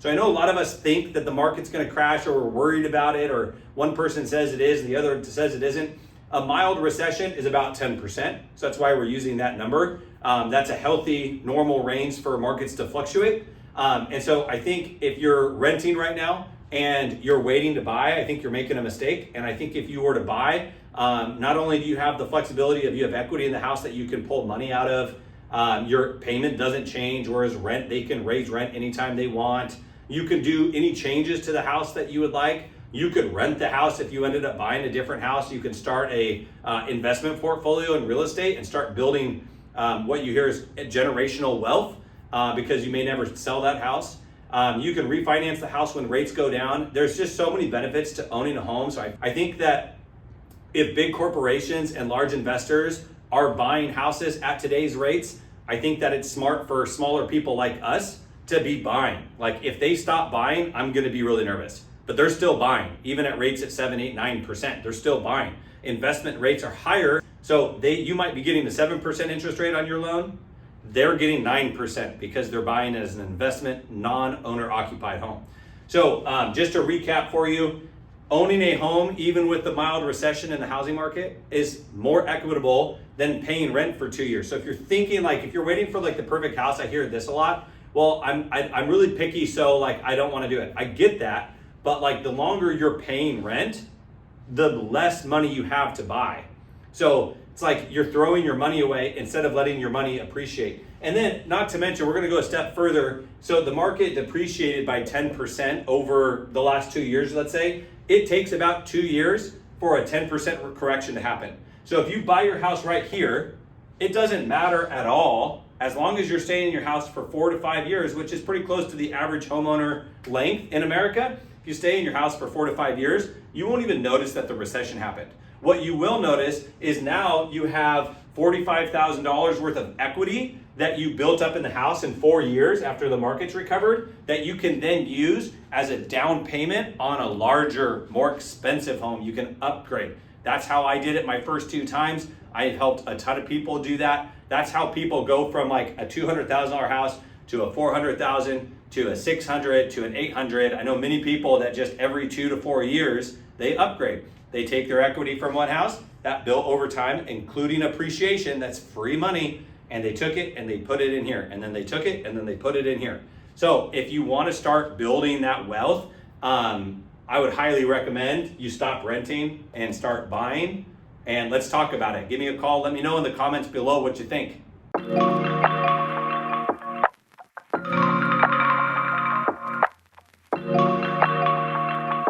So I know a lot of us think that the market's going to crash, or we're worried about it, or one person says it is and the other says it isn't. A mild recession is about 10%. So that's why we're using that number. That's a healthy, normal range for markets to fluctuate. And so I think if you're renting right now and you're waiting to buy, I think you're making a mistake. And I think if you were to buy, not only do you have the flexibility of you have equity in the house that you can pull money out of, your payment doesn't change, whereas rent, they can raise rent anytime they want. You can do any changes to the house that you would like. You could rent the house if you ended up buying a different house. You can start a investment portfolio in real estate and start building what you hear is generational wealth because you may never sell that house. You can refinance the house when rates go down. There's just so many benefits to owning a home. So I think that if big corporations and large investors are buying houses at today's rates, I think that it's smart for smaller people like us to be buying. Like if they stop buying, I'm gonna be really nervous. But they're still buying, even at rates at 7, 8, 9%, they're still buying. Investment rates are higher, so you might be getting a 7% interest rate on your loan. They're getting 9% because they're buying as an investment, non-owner occupied home. So just to recap for you, owning a home, even with the mild recession in the housing market, is more equitable than paying rent for 2 years. So if you're thinking like, if you're waiting for like the perfect house, I hear this a lot. Well, I'm really picky, so like I don't want to do it. I get that. But like the longer you're paying rent, the less money you have to buy. So it's like you're throwing your money away instead of letting your money appreciate. And then not to mention, we're gonna go a step further. So the market depreciated by 10% over the last 2 years, let's say. It takes about 2 years for a 10% correction to happen. So if you buy your house right here, it doesn't matter at all as long as you're staying in your house for 4 to 5 years, which is pretty close to the average homeowner length in America. If you stay in your house for 4 to 5 years, you won't even notice that the recession happened. What you will notice is now you have $45,000 worth of equity that you built up in the house in 4 years after the market's recovered that you can then use as a down payment on a larger, more expensive home. You can upgrade. That's how I did it my first 2 times. I helped a ton of people do that. That's how people go from like a $200,000 house to a $400,000 to a 600 to an 800. I know many people that just every 2 to 4 years, they upgrade. They take their equity from one house, that built over time, including appreciation, that's free money, and they took it and they put it in here, and then they took it and then they put it in here. So if you want to start building that wealth, I would highly recommend you stop renting and start buying, and let's talk about it. Give me a call, let me know in the comments below what you think.